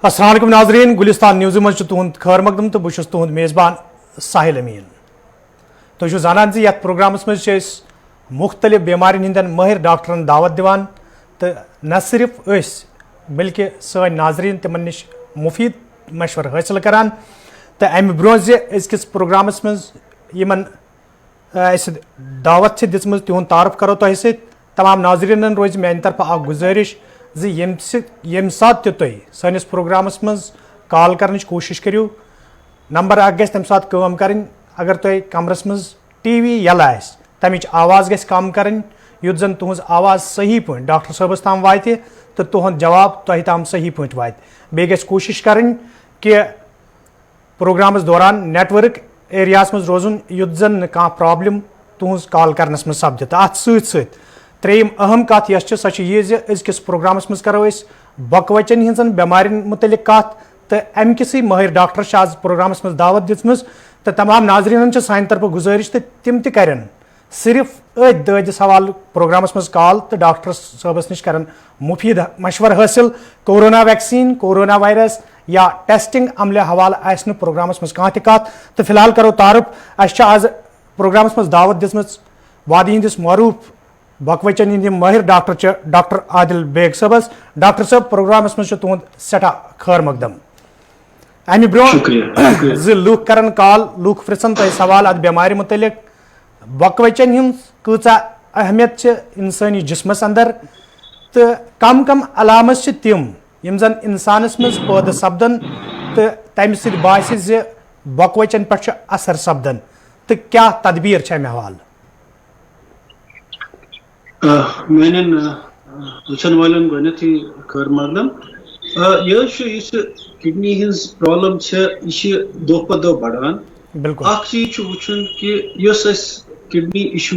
अस्सलाम वालेकुम नाजरीन, गुलिस्तान न्यूज़ मज तुहद खैर मकदम तो बहुत तुहद मेज़बान साहिल अमीन। तो जानान जी यथ प्रोग्रामस मज मुख्तलिफ बेमारिन हंदन माहिर डॉक्टरन दावत दिवान तो न सिर्फ बल्कि सन नाजरीन तिमन निश मुफीद मशवर हासिल करान तो अमि ब्रो अजकिस प्रोग्रामस मज यमन दावत दिम तिहुंद तारुफ करो तह सत तमाम नाजरीन रोज मेन तरफ गुजारिश यम सात तुम सनिस प्रोग्रामस मज कॉल कर कोशिश करो नंबर गि तम सात कर अगर तुम कमरस मज टीवी यल तमिच आवाज़ गि कम कर युत जन तुज आवाज़ सही पे डॉक्टर साहबस ताम वात तो तुहद जवाब तह ताम सही पे वात बे गि कोशिश कर कि प्रोग्रामस दौरान नेटवर्क एरियास मज रोजुन युत जन कह प्रॉब्लम तुज कॉल करनस मज सपद तो अत सत त्रेयम अहम कत सो अजकिस प्रोग्रामस मज करो बकवचन हजन बेमारिन मुतलिक कत तो अम किस माहिर डॉक्टर आज प्रोग्रामस मज दावत दिम तो तमाम नाजरीन सान तरफ गुजारिश तो तिम तन सिर्फ दद सवाल प्रोग्रामस मज कॉल तो डॉक्टर साहबस निश कर मुफीद मशवर हासिल कोरोना वैक्सीन कोरोना वायरस या टेस्टिंग अमले हवाले प्रोग्रामस मज कह कत तो फिलहाल करो तारुफ आज प्रोग्रामस मज दावत दिम वादी हंदिस मरूफ बकवचन हंद माहिर डॉक्टर आदिल बेग साहबस। डॉक्टर साहब प्रोग्रामस मज तुहद सठा खैर मकदम अमि ब्रो लूख कर कॉल लूख पृछन तह सवाल अत बेमार मुतलिक बकवचन हंद कचा अहमियत इंसानी जिस्मस अंदर तो कम कम अलामत तिम यम जन इंसानस मज पैदा सपदन तो तम सत बासे बकवचन पे असर सपदन तो क्या तदबीर अमे हवाल मेन वचन वालन गथी खैर मकदम यह किडनी हज प्रॉब्लम यह दो प दो बढ़ान चीज वुन कि किडनी इशू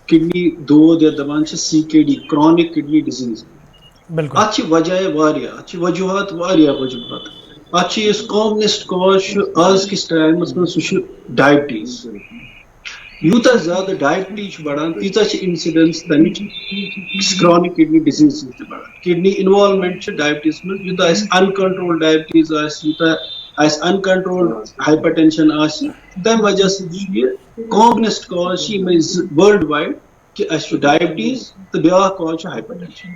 किडनी दोद या दपान CKD क्रॉनिक किडनी डिजीज अत वजह वजूहत वजूहत अत कॉमनेस्ट कॉज आज किस टाइम सह डायबिटीज यूत ज्यादा डायबिटीज बढ़ान तीचा इंसिडेंस तमिच क्रॉनिक किडनी डिजीज बढ़ान किडनी इन्वॉल्वमेंट डायबिटीज में यूत अनकंट्रोल डायबिटीज यूत अनकंट्रोल हाइपरटेंशन तम वजह से कॉमनेस्ट कॉज वर्ल्ड वाइड कि डायबिटीज तो ब्या कॉज हाइपरटेंशन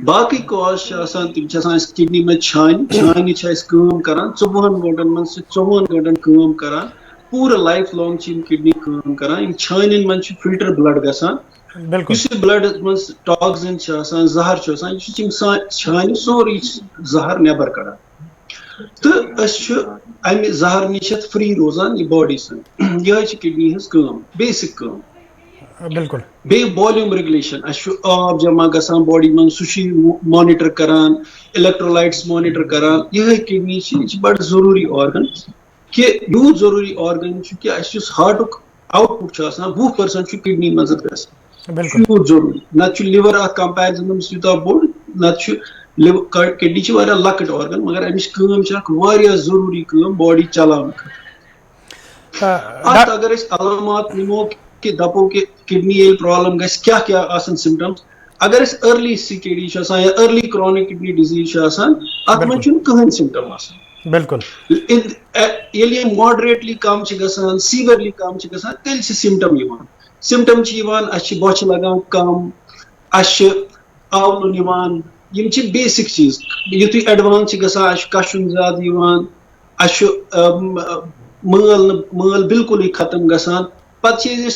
बाकी कॉज तम किडनी में छान कर 24 घंटन मन 24 घंटन काम कर पूरा लाइफ लॉन्ग किडनी काम कर छान मन फिल्टर ब्लड गसान ब्लड मन टॉक्सिन जहर छान सोरी जहर नबर कड़ान तो अमि जहर नश फ्री रोजान यह बॉडी सन यह किडनी हज बेसिक बिल्कुल बे वॉल्यूम रेगुलेशन आब जमा गसान बॉडी मन सह मॉनिटर करान इलेक्ट्रोलाइट्स मॉनिटर करान यह किडनी बड़ जरूरी ऑर्गन कि यूत जरूरी ऑर्गन कि हार्टुक आउटपुट 20% किडनी मज यूत जरूरी न लिवर अ कंपेरिजन यूत बोड़ न किडनी लकट ऑर्गन मगर अमिश जरूरी बॉडी चलान अगर अलामत निमो कि दपो कि किडनी प्रॉब्लम गस क्या क्या सिम्टम्स अगर अर्ली CKD या अर्ली क्रॉनिक किडनी डिजीज अत मन कहीं सिम्टम बिल्कुल मॉडरेटली कम सीवियरली कम तेल सिम्टम सिम्टम बच लगान कम आवल बेसिक चीज युत एडवांस कशुन ज्यादा मल बिल्कुल खत्म गसान पे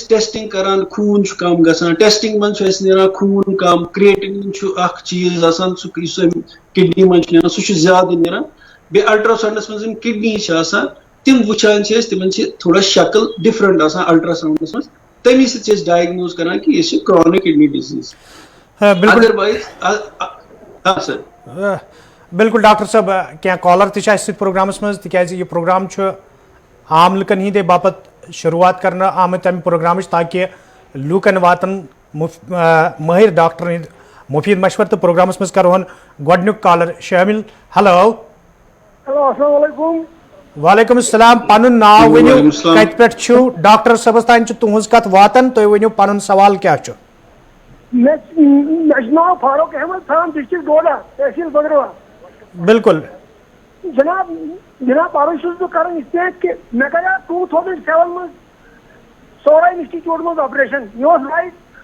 टेस्टिंग करान खून कम गसान टेस्टिंग मन खून कम क्रिएटिनिन चीज किडनी मन सह ज्यादा नीरान बे अल्ट्रासाउंडस मज किडनी तिम वुचान तिमन थोड़ा शक्ल डिफरेंट अल्ट्रासाउंडस मज तमी सत डायग्नोज करान कि यह क्रॉनिक किडनी डिजीज अदरवाइज बिल्कुल डॉक्टर साहब क्या कॉलर तथ प्रोग्रामस मज तह प्रोग्राम आम लुकन हिंदे बापत शुरुआत करना आमत अमि प्रोग्राम ताकि लूकन वातन माहिर डॉक्टर हिंद मुफीद मशवर तो प्रोग्रामस मज करोहन गोडनुक कॉलर शामिल। हेलो अस्सलाम वालेकुम। वालेकुम अस्सलाम पनुन नाव वनियो कत पे डॉक्टर साहबस तान तुहज कत वातन तुम वनियो पनुन सवाल क्या नाव फारूक अहमद खान डिस्ट्रिक्ट डोडा तहसील बगरवा बिल्कुल जनाब जनाब पारो कर कि मे कर 2007 में सोरा इंस्टीट्यूट में ऑपरेशन ये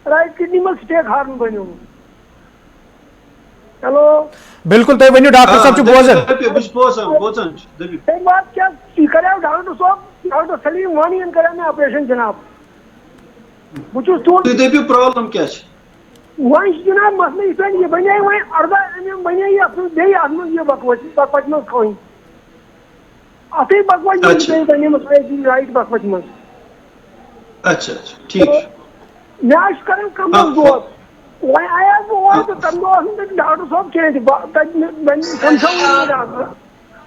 राइट किडनी में स्टेक हार्न बनो। हेलो बिल्कुल तुम वो डॉक्टर साहब बोजन एक बात क्या कर डॉक्टर साहब डॉक्टर सलीम वानी कर ऑपरेशन जनाब बहुत प्रॉब्लम क्या वन जनाब मसले ये बने वो 18 बने ये बकवच मज खोई अत बकवच बने राइट बकवच मज। अच्छा ठीक मे कर कम दोस्त वह आया वो तो तम डॉक्टर साहब चेंज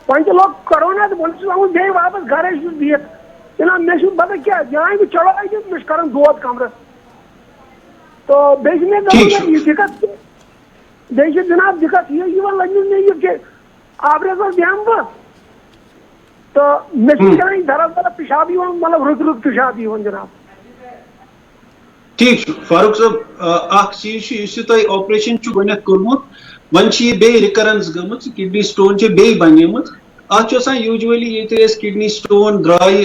वह तो लोग करोना तो बोल बे वापस घर बिहत जनाब मे पता क्या जान चढ़ो मे कर दोद कमरस तो मे दिक्कत बे जनाब दिक्कत ये लगे मे ये ऑपरेशन दिम बह तो मे दरअसल पेशाब मतलब रुत रुत पेशाब जनाब। ठीक फारूक साहब चीज ऑपरेशन कर्मुत वन बे रिकरेंस गम किडनी स्टोन बे बनेमुत अत यूजुअली ये किडनी स्टोन द्राय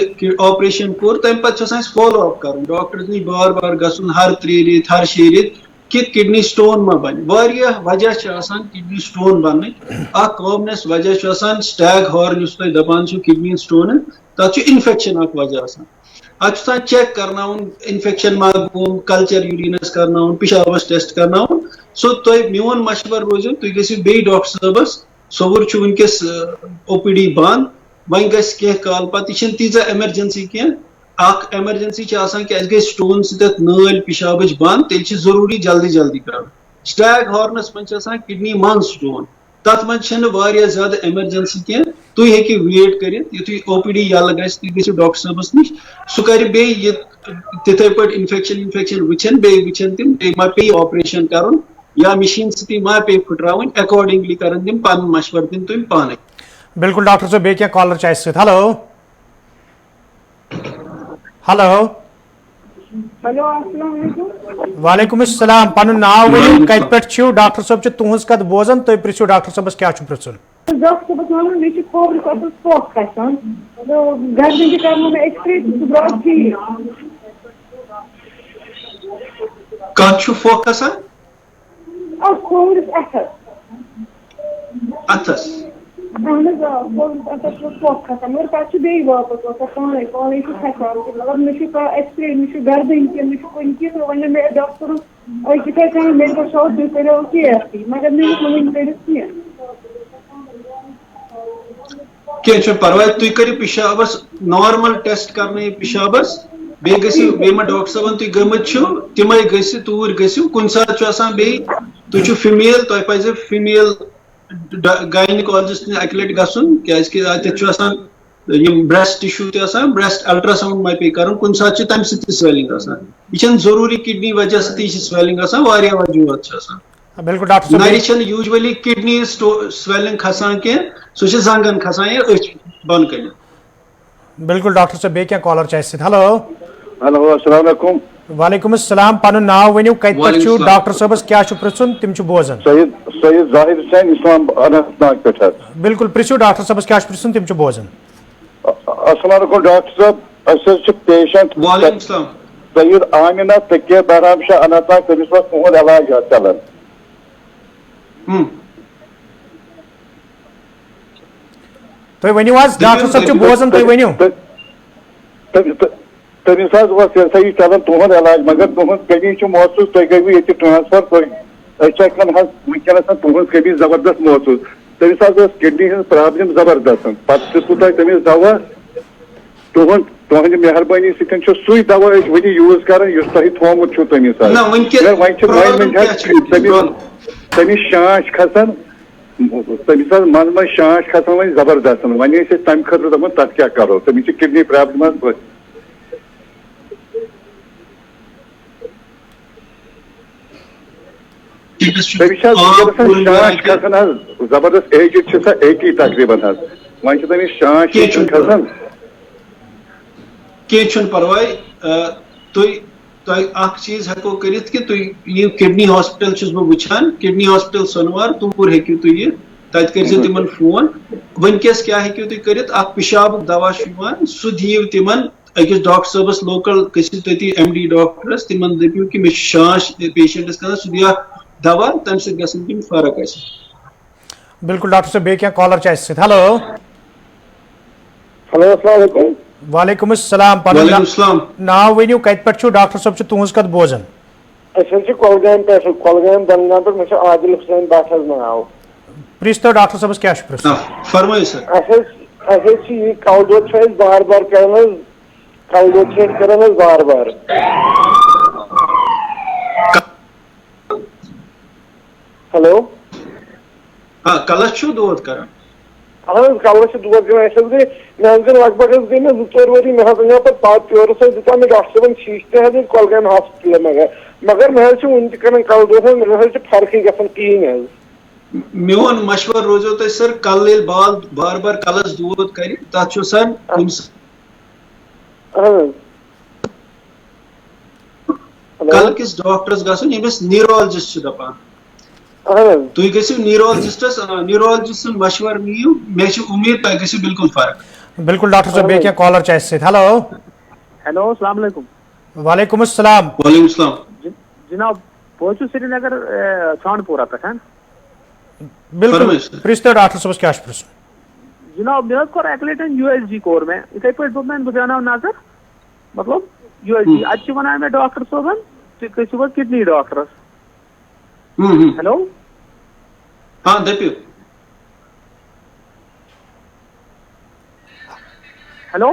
ऑपरेशन कोर तम पे फॉलो अप कर डॉक्टर नश बार बार गन हर 3 रेत हर 6 रेत कि किडनी स्टोन मा बन वजह किडनी स्टोन बन कॉमनस वजह स्टैग हॉर्न दपान किडनी स्टोन तथ इन्फेक्शन वजह अच्छा चेक करना इन्फेक्शन मा गोम कल्चर यूरिनस करना पेशाबस टेस्ट करना सो तुम मोन मशवर रोज तुम गो बे डॉक्टर साहबस सोवर वनकस ओपीडी बंद वन गह काल पे तीजा एमरजेंसी कह एमरजेंसी कि स्टोन सत नाल पेशाब बंद तेल जरूरी जल्दी जल्दी कर स्टैग हॉर्नस मन किडनी मन स्टोन तथ मन ज्यादा एमरजेंसी कह तुम हेकि वेट कर यु ओपीडी यल गो डॉक्टर साहबस नश सह कर तिथे पे इन्फेक्शन वचन वचन तम मा पे ऑपरेशन कर या मशीन सी मा पे फुटरावन अकॉर्डिंगली कर तम पन मशवर दिन तुम पाने। बिल्कुल डॉक्टर साहब बे क्या कॉलर हेलो हेलो हेलो अस्सलाम वालेकुम। वालेकुम अस्सलाम पन नाव वन कत पे डॉक्टर साहब तुज कत बोजान तुम पृछो डॉक्टर साहबस क्या पृछुन डॉक्टर साहब वन मे खोबर पोक गसान तो गर्दन कर एक्सरे ब्राड ठीक कत फोक गसान खोबरस अथस खोबरस पोक गसान मगर पे बे वापस पाने पाने खसान मतलब मे एक्सरे मे गर्दन मे कुन तो वन मे डॉक्टर ये मेडिकल शॉप तुम करो के मगर मे वन कर क्या परवाह तुम करो पेशाबस नॉर्मल टेस्ट करने पेशाबस बे डॉक्टर साहब तुम गमत तमें तूर गु कुन सात तुम फीमेल तुम पे फीमेल गायनिकोलॉजिस्ट अक लट गन क्या ब्रेस्ट टिश्यू ब्रेस्ट अल्ट्रासाउंड मा पे कर कुन सात तम स्वेलिंग यह जरूरी किडनी वजह सही स्वेलिंग वजूहत बिल्कुल डॉक्टर साहब यूजुअली किडनी स्वेलिंग खसान कह सह जंगन खसान या बन कर। बिल्कुल डॉक्टर साहब बे क्या कॉलर हेलो हेलो अस्सलाम वालेकुम। वालेकुम अस्सलाम पन नाव वनु कत पे डॉक्टर साहबस क्या पृछुन तम बोजान सैयद जाहिर हुसैन इस्लाम अनंतनाग पे। बिल्कुल पृछो डॉक्टर साहबस क्या पृछुन तम बोजान। अस्सलाम वालेकुम डॉक्टर साहब पेशेंट सैयद आमिना तकिया बहराम शाह अनंतनाग तमिस तुद इलाज चलान तुम वनु डॉक्टर साहब बोजान तुम वनु तमिस सही चलान तुद इलाज मगर तुद कमी महसूस तुम गई ये ट्रांसफर वनकस तुद कमी जबरदस्त महसूस तमिस किडनी प्रॉब्लम जबरदस्त पे तमिस दवा तुहद मेहरबानी सही दवा वन यूज कर थोमुत तमिस शांश खसान तमिस मन मन शांश खसान वन जबरदस्त वन तम खतर दपान तथ क्या करो तमिस किडनी प्रॉब्लम शांश खसान जबरदस्त एज 80 तकरीबन वन तमिस शांश खसान कह परवाह तुम चीज हेको कर किडनी हॉस्पिटल बह वुचान किडनी हॉस्पिटल सोनवार तुमपुर हेकु तुम तत कर तिमन फोन वनकस क्या हेकु तुम करित पिशाब दवा सह दीव तिमन अकिस डॉक्टर साहबस लोकल गसिव तति MD डॉक्टरस तिमन दपियो कि मे शांश पेशेंटस कर सह दिया दवा तम सत गसन तिम फर्क आस। बिल्कुल डॉक्टर साहब बे क्या कॉलर च अस हेलो हेलो अस्सलाम वालेकुम। वालेकुम अस्सलाम वालेकुम अस्सलाम नाव वनियो कत पे डॉक्टर साहब तुज कत बोजन कोलगाम पे कोलगाम दलगाम पे मे आदिल हुसैन बात नाव प्रिस तो डॉक्टर साहबस क्या प्रिस फरमाइए सर कल दो बार बार कर कल दो कर बार बार हेलो हाँ कलस छो दोद कर कल दोद कर मे गई लगभग गई मे 2-4 वरी मे अनो पे पत प्योर दिता मे डॉक्टर साहब शीश ते कोलगाम हॉस्पिटल मगर मे वन तक कल दो मे फर्क गन कहें मोन मशवर रोजो तो सर कल बार बार कलस दोद कर तथ सर कल किस डॉक्टर्स गसन यमिस न्यूरोलॉजिस्ट दपान तुम गो न्यूरोलॉजिस्ट मशवर नीयू मे उम्मीद तुम गो बिल्कुल फर्क। बिल्कुल डॉक्टर साहब बे क्या कॉलर च अस हेलो हेलो अस्सलाम वालेकुम। वालेकुम अस्सलाम। वालेकुम अस्सलाम जनाब बहुत श्रीनगर छानपुरा पे बिल्कुल प्रिस तो डॉक्टर साहब क्या प्रिस जनाब मे कोर अक लटन USG कोर मे इथे पे दोपन बह देना नजर मतलब USG अच्छे वन मे डॉक्टर साहबन तुम गो किडनी डॉक्टर हेलो हाँ दपियो हेलो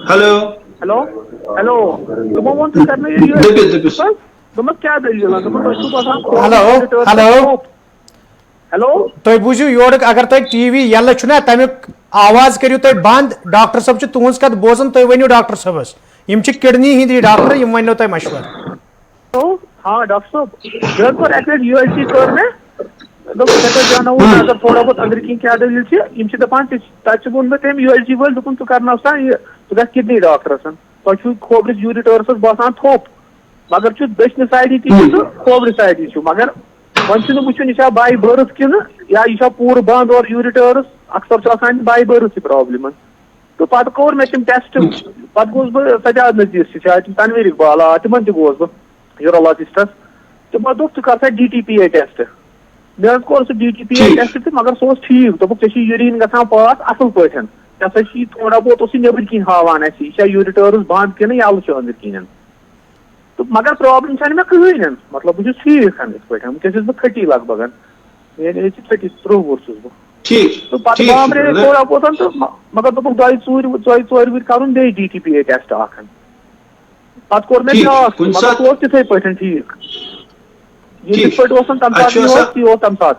हेलो हेलो हेलो तुम वो कर तुम क्या दलील हेलो हेलो हेलो तुम बुझू योर अगर तुम TV यल तमिक आवाज करू तुम बंद डॉक्टर साहब तुज कत बोजन तुम वनो डॉक्टर साहबस यम किडनी हिंदी डॉक्टर यम वनो तुम मशवर। हाँ डॉक्टर साहब मे कोर USG कोर मे जानो अगर थोड़ा बहुत अंदर की क्या दलील दपान तक वो मे तम USG वल दुन कर ग किडनी डॉक्टर तुम खोबर यूरिटर्स बसान थोप मगर दशन साइड तो खोबर साइड मगर वन वुचन यह बाय बर्थ कि यह पूर बंद और यूरिटर्स अक्सर बाय बर्थ प्रॉब्लम तो पत कोर मे तम टेस्ट पत गोस बह सजाद नजीर तनवीर इकबाल तिमन गोस बह यूरोलॉजिस्टस तमो दोप कर सा DTPA टेस्ट मे कोर सह DTPA टेस्ट मगर सह ठीक दोप यूरिन गसान पास असल पे थोड़ा बहुत नबर कन हावान यूरिटर्स बंद कि यल अंदर कन तो मगर प्रॉब्लम मे कहें मतलब बहुत ठीक पे बह 30 लगभग 30 वुर तो पत बामरे थोड़ा बहुत तो मगर दोप 2-4 वुर कर DTPA टेस्ट पत कोर मे मगर तिथे पे ठीक तम साथ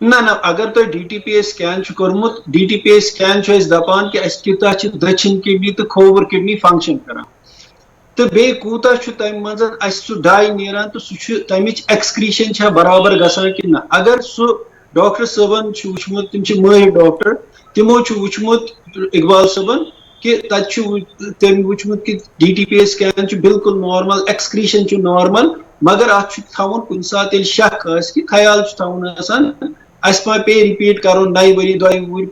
ना ना अगर तुम DTPA स्कैन कर्मुत DTPA स्कैन दपान कि कूता दक्षिण किडनी तो खोवर किडनी फंक्शन करान तो बे कूता तम मज सह डाई नीरान तो सह तमिच एक्सक्रीशन बराबर गसान कि ना अगर सह डॉक्टर साहबन वुचमुत तम माहिर डॉक्टर तमो वुचमुत इकबाल साहबन कि तम वुचमुत कि DTPA स्कैन बिल्कुल नॉर्मल एक्सक्रीशन नॉर्मल मगर अत कुन सात शक कि ख्याल थवन अस पे रिपीट कर 9 वरी 2 वुर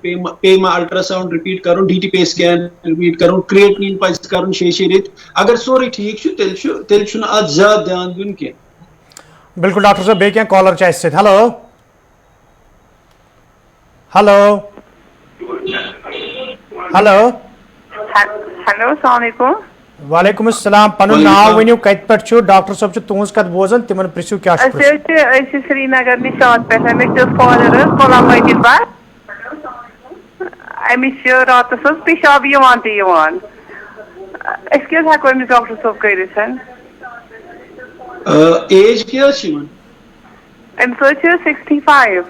पे अल्ट्रासाउंड रिपीट कर DTPA स्कैन रिपीट कर क्रिएटिनिन पज कर 6 रेत अगर सोरे ठीक तेल अत ज्यादा ध्यान दिन कह। बिल्कुल डॉक्टर साहब बे क्या कॉलर च अस हेलो हेलो हेलो हेलो अस्सलाम वालेकुम। वालेकुम अस्सलाम पनुन नाव वनियो कत पे डॉक्टर साहब तुज कत बोजन तिमन प्रिसु क्या श्रीनगर निशात पे मे father Ghulam Majeed but Amish रात पेशाब क्या हेको अमिस डॉक्टर साहब कर एज क्या अमिस 65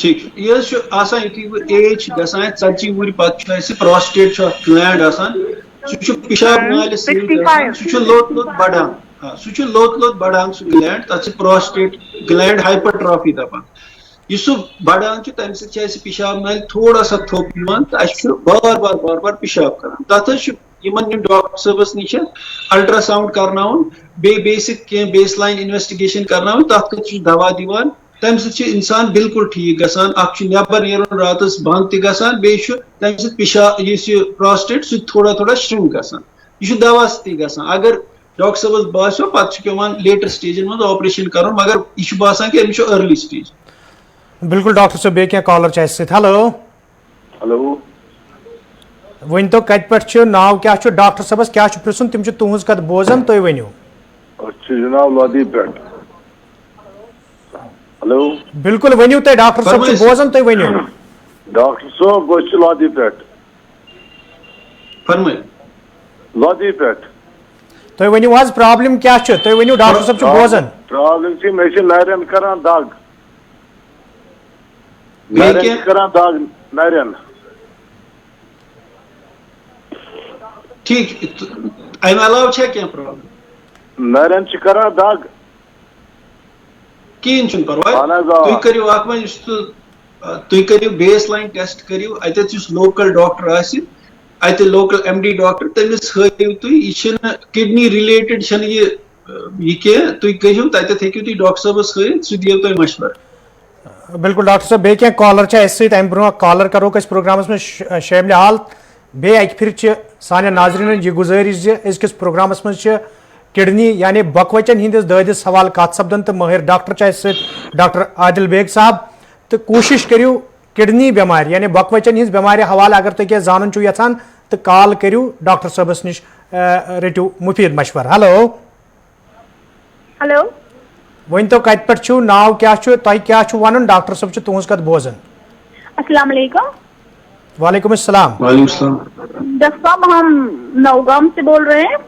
ठीक यह एज गसान 40 वुर पे प्रोस्टेट ग्लैंड सह पेशाब नाल सह लोत बढ़ान सह लोत बढ़ान सह ग्लैंड तथ प्रोस्टेट ग्लैंड हाइपरट्रॉफी दपान यह सह बढ़ान तम सह पेशाब नाल थोड़ा सा थोप तो बार बार पेशाब करान तथ यमन डॉक्टर सबस निश अल्ट्रासाउंड करनाउन बे बेसिक के बेसलाइन इन्वेस्टिगेशन करनाउन तथ खत दवा दिवान तम सत इंसान बिल्कुल ठीक गसान अख नबर नेरुन रातस बंद त गसान बे तम सत पिशाब प्रोस्टेट सह थोड़ा थोड़ा श्रिंक गसान यह दवा सती गसान अगर डॉक्टर सबस बासो पत पेवान लेटर स्टेजन मज ऑपरेशन कर मगर यह बासान कि अमिस अर्ली स्टेज। बिल्कुल डॉक्टर साहब बे कॉलर सत हेलो हेलो वन तो कत पे नाव क्या डॉक्टर सबस क्या पृछुन तम तुज कत बोजान तुम वनो जनाब लोधी पे हेलो बिल्कुल वनो तुम डॉक्टर साहब बोजान तुम वनो डॉक्टर साहब बस लोधी पे फरमाइए लोधी पे तुम वनो आज प्रॉब्लम क्या तुम वनो डॉक्टर साहब बोजान प्रॉब्लम मे नरन करान दाग करान दाग नरन ठीक अम अलाव क्या प्रॉब्लम नरन करान दाग कहें परवाह तुम करो बेस लाइन टेस्ट करो अत लोकल डॉक्टर अत लोकल MD डॉक्टर तमिस हव तुम यह किडनी रिलेटेड यह तुम कहो तत हेकू तुम डॉक्टर सबस हव सह दियो तुम मशवर। बिल्कुल डॉक्टर साहब बे कॉलर अम ब्रो कॉलर करो प्रोग्रामस में शामिल हाल बे अक फिर सान नाजरीन यह गुजारिश अजकिस प्रोग्रामस में किडनी यानी बकवचन हंदिस ददिस सवाल कत सपदन तो माहिर डॉक्टर डॉक्टर आदिल बेग साहब तो कोशिश करो किडनी बेमार यानी बकवचन हज बेमार हवाले अगर तुम क्या जानन यछान तो कॉल करो डॉक्टर साहबस निश रटू मुफीद मशवर। हेलो हेलो वन तो कत पे नाव क्या तुम क्या वन डॉक्टर साहब तुज कत बोजान। अस्सलाम वालेकुम। वालेकुम अस्सलाम। डॉक्टर साहब हम नौगाम से बोल रहे हैं।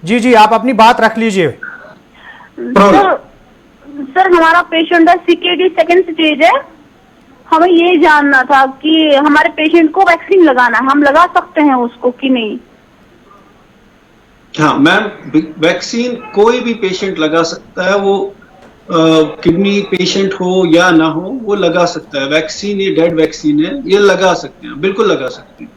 जी जी आप अपनी बात रख लीजिए। सर हमारा पेशेंट है CKD सेकंड स्टेज है, हमें ये जानना था कि हमारे पेशेंट को वैक्सीन लगाना है, हम लगा सकते हैं उसको कि नहीं? हाँ मैम वैक्सीन कोई भी पेशेंट लगा सकता है, वो किडनी पेशेंट हो या ना हो वो लगा सकता है। वैक्सीन ये डेड वैक्सीन है, ये लगा सकते हैं, बिल्कुल लगा सकते हैं।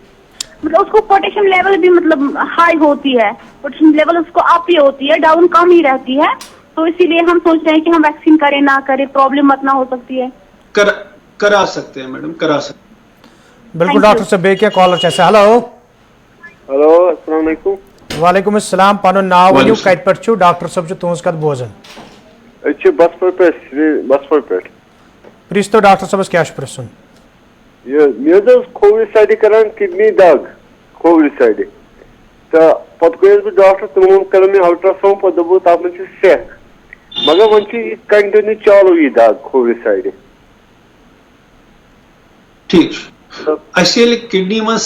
मतलब उसको पोटेशियम लेवल भी मतलब हाई होती है, पोटेशियम लेवल उसको अप ही होती है, डाउन कम ही रहती है, तो इसीलिए हम सोच रहे हैं कि हम वैक्सीन करें ना करें, प्रॉब्लम मत ना हो सकती है। करा सकते हैं मैडम, करा सकते हैं। बिल्कुल डॉक्टर साहब बे कॉलर हेलो हेलो अस्सलाम वालेकुम। वालेकुम अस्सलाम पन नाव वन कत पे डॉक्टर साहब तुज कत बोजान। बसपुर पे प्रिस तो डॉक्टर साहब क्या पृछुन मे खोवरि साइड करान किडनी दाग खोवरि साइड तो पत गो डॉक्टर तमो कर मे अल्ट्रासाउंड पे दबो तथ मे सेक मगर वन कंटिन्यू चालू यह दाग खोवरि साइड। ठीक किडनी मज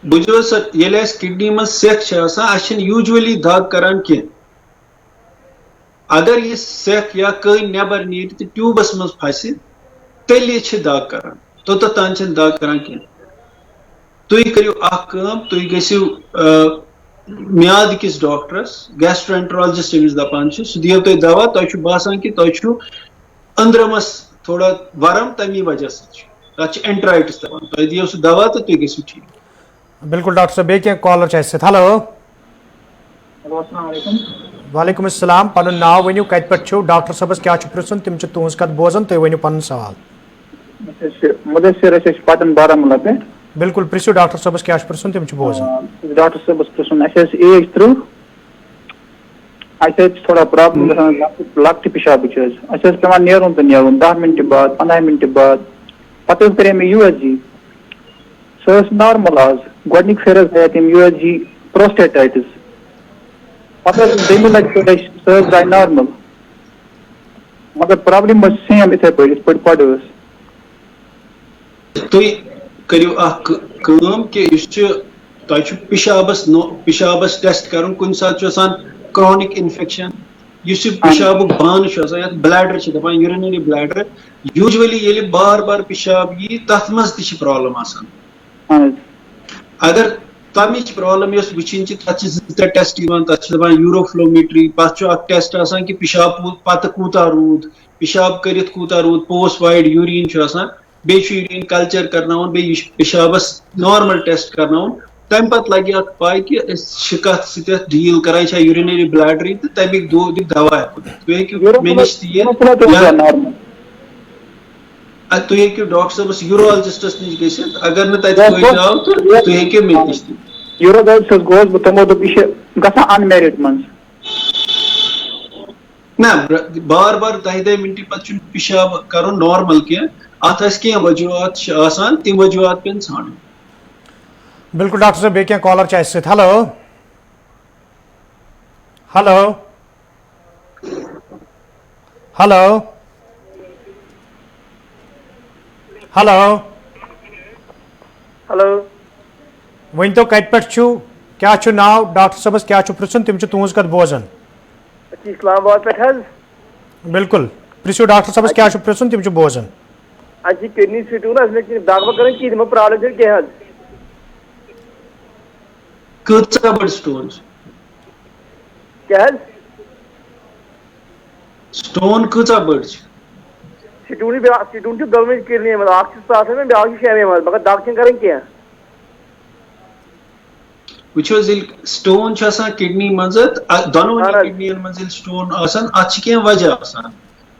बुझो सर ये किडनी मज सेक यूजुअली दाग करान कह, अगर यह सेक या कई नबर नीर तो ट्यूबस मज फंस तेल दाग करान, तोतान दाग करान कह। तुम करो तुम गो म्याद किस डॉक्टरस गैस्ट्रोएंटरोलॉजिस्ट अमिस दपान सह दियो तुम दवा, तुम बासान कि तुम अंद्रमस थोड़ा वरम तमी वजह से एंट्राइटिस दपान, तुम दियो सह दवा तो तुम गो ठीक। बिल्कुल डॉक्टर साहब बे कॉलर हेलो वालेकुम अस्सलाम पन नाव वन कत पे डॉक्टर साहबस क्या पृछुन तम तुज कत बोजान तुम वन पन सवाल। मुदस्सिर पटन बारामूला पे। बिल्कुल पृछो डॉक्टर साहबस क्या पृछुन तम बोजान। डॉक्टर साहबस पृछुन एज 3 थोड़ा प्रॉब्लम लक्ट पेशाब पेवान नेरुन तो नेरुन 10 मिनट बाद 15 मिनट बाद पे करे मे USG सह नॉर्मल आज गोडनिक फेर तम USG प्रोस्टेटाइटिस पे दम लटि सह द्राय नॉर्मल मगर प्रॉब्लम सेम इथे पे पड़ तुम करो कि पिशाबस टेस्ट कर कुन सात क्रॉनिक इन्फेक्शन पिशाब बान ब्लैडर दपान यूरिनरी ब्लैडर यूजुअली ये बार बार पिशाब यी तथ मज ती प्रॉब्लम आसान। अगर तमिच प्रॉब्लम वुचन तथ टेस्ट दपान यूरोफ्लोमेट्री पे टेस्ट आसान कि पिशाब पत कूता रूद पिशाब कर कूता रूद पोस्ट वाइड यूरिन बे यूरिन कल्चर करना बे पिशाबस नॉर्मल टेस्ट करना तम पत लगे पाई कि कत डील करान यूरिनरी ब्लैडरी तो तमिक दवा मे नश तुम हेकू डॉक्टर साहबस यूरोलॉजिस्टस नश गसित अगर न तत फायदे आव तो तुम हेकू मे नश यूरोलॉजिस्ट गोस बह तमो दोप यह गसान अनमेरिड मन ना बार बार 10 मिनट पे पेशाब कर नॉर्मल कह अत कह वजूहत तम वजूहत पे ान बिल्कुल डॉक्टर साहब बे कॉलर सत hello hello hello hello hello one two कत पे क्या नाव डॉक्टर साहबस क्या पृछन तम तुज कत बोजान इस्लामाबाद पे बिल्कुल पृछो डॉक्टर साहबस क्या पृछन तम बोजान अच्छी किडनी स्टोन दाग कर प्रॉब्लम कह कचा बड़ स्टोन क्या स्टोन कचा बड़ स्टून दवन किडनी मज सात ब्या शे मगर दाग कर कह वो स्टोन किडनी मज दोनों किडनियन मज स्टोन अत वजह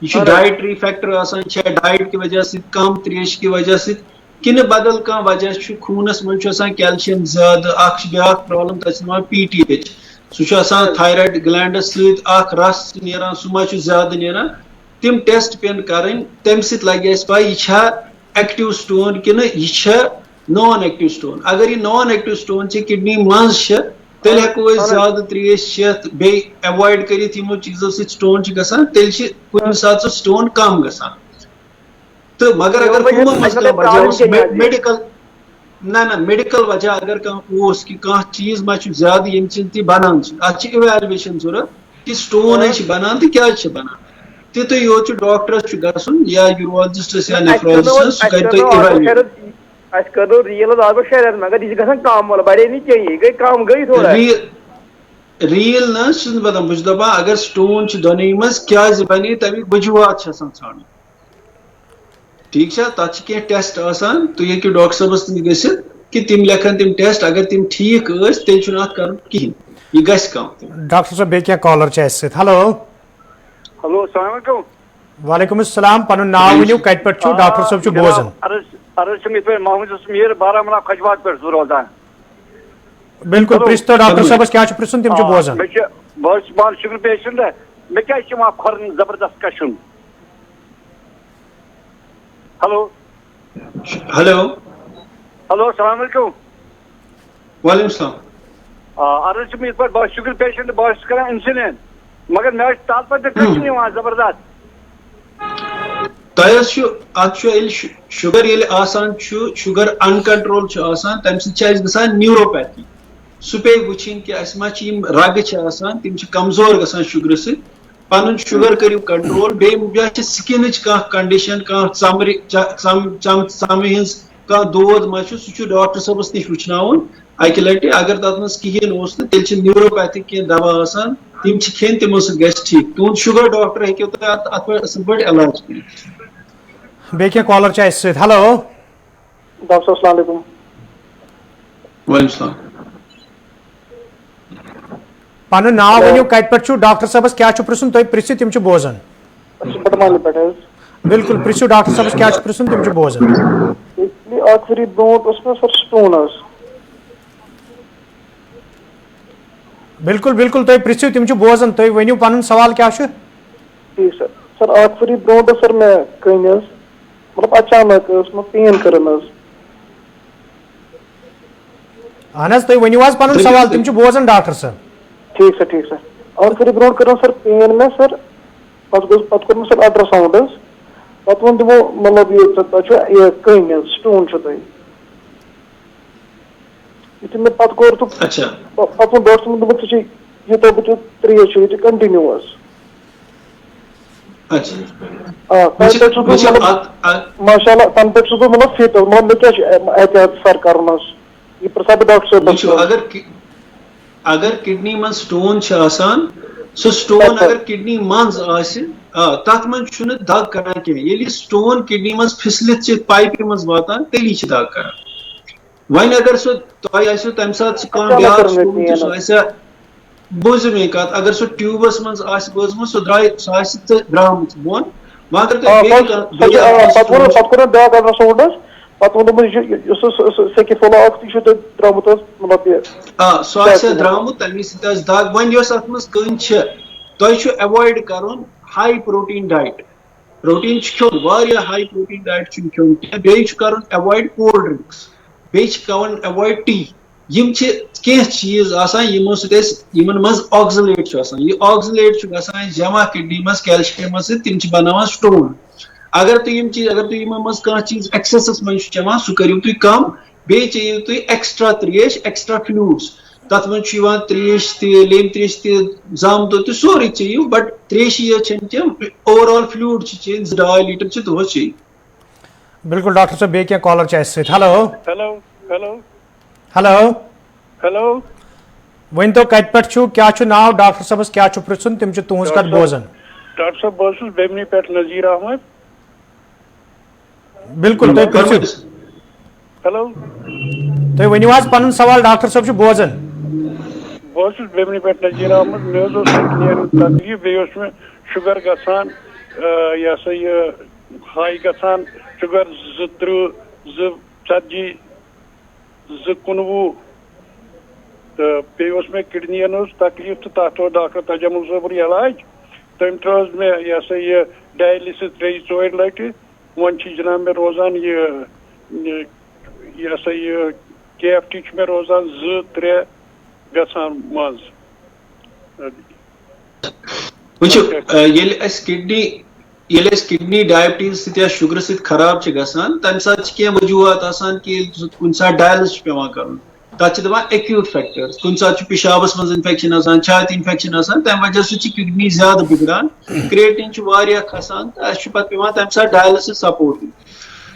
यह डाइटरी फैक्टर डाइट की वजह से कम त्रेश की वजह से कि बदल कह वजह खूनस मज कैल्शियम ज्यादा ब्या प्रॉब्लम तक PTH सह थायराइड ग्लैंडस रस नीरान सह मा ज्यादा नीरान तम टेस्ट पेन कर तम लगे पाई यह एक्टिव स्टोन कि यह नॉन एक्टिव स्टोन अगर यह नॉन एक्टिव स्टोन किडनी मज तेल हेको ज्यादा त्रेश चेत बे अवॉइड कर यमो चीजों स्टोन गसान तेल कुछ सात स्टोन कम गसान तो मगर अगर मेडिकल ना मेडिकल वजह अगर कह चीज मा ज्यादा यम बनान अत इवैल्यूएशन जरूरत कि स्टोन बनान तो क्या बनान तो योत डॉक्टरस गसन या यूरोलॉजिस्टस या नेफ्रोलॉजिस्टस सह कर रील शरीर मगर यह कम बढ़े नहीं चाहिए गई कम गई थोड़ा रील ना बता बस दपा अगर स्टोन दोनों मज क्या बने तमिक वजूहत ान ठीक तथ टेस्ट तुम हेकू डॉक्टर साहबस नश गसित कि तम लेखन तम टेस्ट अगर तम ठीक तेल कर कहें यह गम डॉक्टर साहब बे कॉलर सत हेलो हेलो अस्सलाम वालेकुम वालेकुम अस्सलाम पन नाव वनु कत पे डॉक्टर साहब बोजान अर्ज मोहम्मद मीर बारामूला खजबाग पे रोजान बिल्कुल पृछ तो डॉक्टर साहबस क्या पृछन तम बोजान बहुत शुगर पेशेंट मे क्या खोरन जबरदस्त कशुन हेलो हेलो हेलो अस्सलाम वालेकुम वालेकुम सलाम अर्ज बहुत शुगर पेशेंट बहुत कर इंसुलिन मगर मे तल पे कशुन जबरदस्त शुगर शुगर अनकंट्रोल तम सान न्यूरोपैथी सह पे वुचन कि रग तम कमजोर गसान शुगर सि पन शुगर करू कंट्रोल बे स्किन कंडीशन चम कह दोद मा सह डॉक्टर साहबस नश वुचन अकि लटि अगर तथ मज कहें तेल न्यूरोपैथिक कह दवा तम खेन तमो सह ठीक तुद शुगर डॉक्टर हेको अत पे इलाज कर बे कॉलर सत हेलो डॉक्टर अस्सलाम वालेकुम वालेकुम सलाम पन नाव वनु कत पे डॉक्टर साहबस क्या पृछन तुम पृछो तम बोजान बिल्कुल पृछो डॉक्टर साहबस क्या पृछन तम बोजान आखिरी ब्रोट सर स्टोन बिल्कुल बिल्कुल तुम पृछो तम बोजान तुम वनु पन सवाल क्या ठीक सर आखिरी ब्रोट सर मैं कन मतलब अचानक पेन कर अहन तुम वनु पन सवाल तम बोजान डॉक्टर साहब ठीक सर आखिरी ब्रोट कर सर पेन में सर पत कर सर अल्ट्रासाउंड पे वो तमो मतलब यह कन स्टोन यु मे पे कोर तो पे वो डॉक्टर दोप यह तो बचो त्रेश कंटिन्यूअस माशाल्लाह तन पे मतलब फिट मतलब मे क्या एहतियात सर कर डॉक्टर साहब अगर किडनी मज स्टोन सो स्टोन अगर किडनी मज तथ मन दग करान कह स्टोन किडनी मज फिसलित पाइप मज वातान तेली दाग करान वन अगर सो तो तम सात ब्या बोज मे कत अगर सो ट्यूबस मज बोजम सो द्राय द्राम बोन मगर सो द्रामुत तमी सत दाग वन अत मज कन तुम अवॉइड करुन हाई प्रोटीन डाइट प्रोटीन खोन हाई प्रोटीन डाइट खोन बे कर अवॉइड कोल्ड ड्रिंक्स बे अवॉइड टी यम कह चीज यमो समन मज ऑक्सलेट यह ऑक्सलेट जमा किडनी मज कैल्शियम तिम बनान स्टोन अगर तुम यम चीज अगर तुम मज कह चीज एक्सेसस मज चवान सह करो तुम कम बे चेयू तुम एक्स्ट्रा त्रेश एक्स्ट्रा फ्लूड्स तथ मज त्रेश लेम त्रेश जाम दो तो सोरे चेयू बट त्रेश ओवरऑल फ्लूड चेन 2.5 लीटर दोस चेयू। बिल्कुल डॉक्टर साहब बे क्या कॉलर सत hello hello hello hello hello one two कत पे क्या नाव डॉक्टर साहबस क्या पृछुन तम तुज कत बोजन। डॉक्टर साहब बहुत बेमनी पे नजीर अहमद। बिल्कुल तुम पृछो हेलो तुम वनो आज पन सवाल डॉक्टर साहब बोजन। बहुत बेमनी पे नजीर अहमद मे तकलीफ बे शुगर गसान यह सा यह हाई गसान शुगर 230 240 219 तो बे मे किडनियन तकलीफ तो तथ डॉक्टर तजमुल सोबर इलाज तम त्रोज मे यह सा यह डायलिसिस 3-4 लट वन जनाब मे रोजान यह सा यह KFT मे रोजान 2-3 गसान मज किडनी डायबिटीज सत शुगर सत खराब गसान तम सात वजूहत कि कुन सात डायलिसिस पेवान कर तथ दपान एक्यूट फैक्टर्स कुन सात पेशाबस मज इन्फेक्शन छाती इन्फेक्शन तम वजह सह किडनी ज्यादा बिगड़ान क्रिएटिन खसान तो पे तम सात डायलिसिस सपोर्ट दिन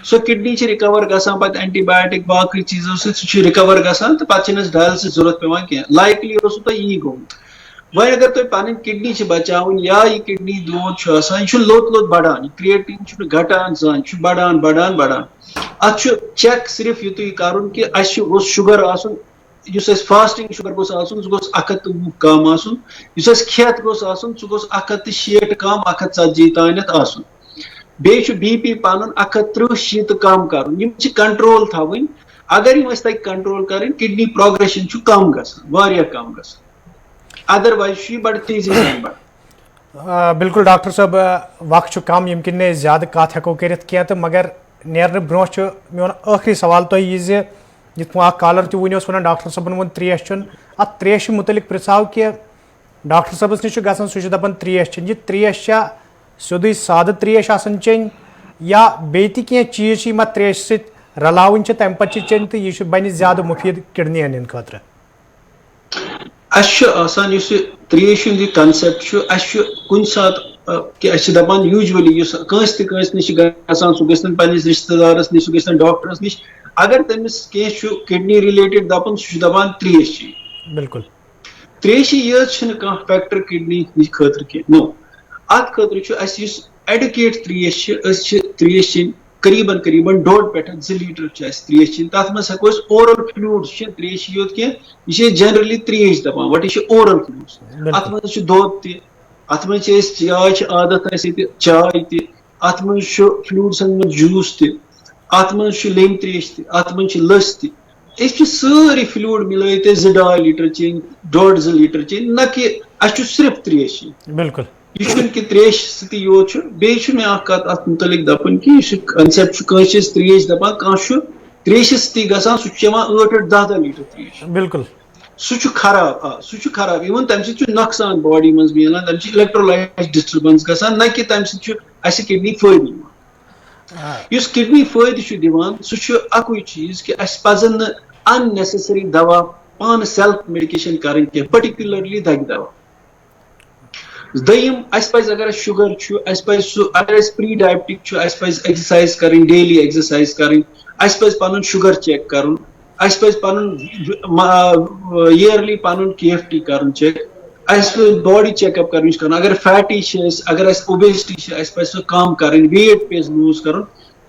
सो किडनी रिकवर गसान पे एंटीबायोटिक बाकी चीजों सह रिकवर गसान तो पे डायलिसिस जरूरत पेवान कह लाइकली यी गोमुत वह अगर तुम पन किडनी बचावन या यह किडनी दोद यह लोत लोत बढ़ान क्रिएटिन घटान जान बढ़ान बढ़ान बढ़ान अत चेक सिर्फ यु कर कि शुगर फास्टिंग शुगर गोस सह 120 कम खेत गोस सह 160 कम 140 तान बे BP पन 130 कम कर कंट्रोल थवन अगर यम तक कंट्रोल कर किडनी प्रोग्रेशन कम गम गम अदरवाइज बड़ तेजी बिल्कुल डॉक्टर साहब वक्त कम यम किन ज्यादा कत हेको कर तो मगर नेरने ब्रो मोन आखिरी सवाल तुम कॉलर तन वन डॉक्टर साहबन वो त्रेश चुन अत त्रेश मुतलिक पृछाव कि डॉक्टर साहबस नश गसान सह दपान त्रेश चेन यह त्रेश सोद साद त्रेश चेन या बे कह चीज त्रेश सत रलावन तम पे चेन तो यह बन ज्यादा मुफीद किडनियन हंद खतर त्रेश कनसेप्ट कुन सात दपान यूजुअली कंस नश गसान सह गन पन्निस रिश्तेदारस नश सह गन डॉक्टरस नश अगर तमिस कह किडनी रिलेटेड दपान सह दपान त्रेश बिल्कुल त्रेश यह फैक्टर किडनी खतर कह नो अत खतर एडुकेट त्रेश चेन करीबन करीबन 1.5 पे 2 लीटर त्रेश चेन तथ मज हेको ओरल फ्लूड्स त्रेश योत कह यह जनरली त्रेश दपान वट यह ओरल फ्लूड्स अत मज दोद अत मज चाय आदत चाय अत मज फ्लूड्सन मज जूस अत मज लेम त्रेश अत मज लस सारी फ्लूड मिल 2.5 लीटर चेन 2.5 लीटर चेन न कि सिर्फ त्रेश बिल्कुल यह कि त्रेश सती योत बे मे अत मुतलिक दपन कि कनसेप्ट त्रेश दपान कह त्रेश सती गसान सह 8-10 लीटर त्रेश बिल्कुल सह खराब इवन तम नुकसान बॉडी मज मिलान तम इलेक्ट्रोलाइट डिस्टर्बेंस गसान न कि तम किडनी फायदे किडनी फायदे दिवान सह अकुई चीज कि पजन अननेसेसरी दवा पान सेल्फ मेडिकेशन कर पर्टिकुलरली दग दवा दयम अगर शुगर अगर प्री डायबिटिक एक्सरसाइज कर डेली एक्सरसाइज कर पन शुगर चेक कर पन ईयरली पन KFT कर चेक बॉडी चेकअप कर अगर फैटी अगर ओबेसिटी सह कम कर वेट पे लूज कर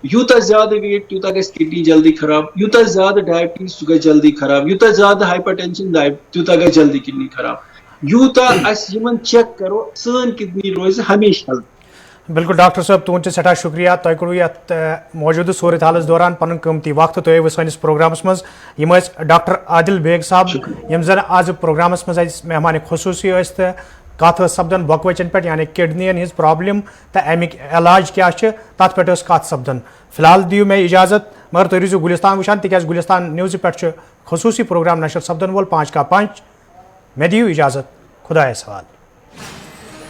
यूता ज्यादा वेट त्यूता गई किडनी जल्दी खराब, यूता ज्यादा डायबिटीज सह गई जल्दी खराब, यूता ज्यादा हाइपरटेंशन त्यूता गई जल्दी किडनी खराब। यूता अस यमन चेक करो सन किडनी रोज हमेशा हेल्थ। बिल्कुल डॉक्टर साहब तुंद सठा शुक्रिया तुम करो ये मौजूद सूरत हालस दौरान पन कीमती वक्त तुव सैनिस प्रोग्रामस मज यम डॉक्टर आदिल बेग साहब यम जन आज प्रोग्रामस मज मेहमान खसूसी तो कत सपदन बकवचन पे यानी किडनियन हिज प्रॉब्लम तो अमिक इलाज क्या तथ पे कत सपदन। फिलहाल दियो मे इजाजत मगर तुम रूजो गुलिस्तान वुचान तिक गुलिस्तान न्यूज़ पे खसूसी प्रोग्राम नशर सपदन वोल 5 का 5। मे दियो इजाजत खुदा सवाल।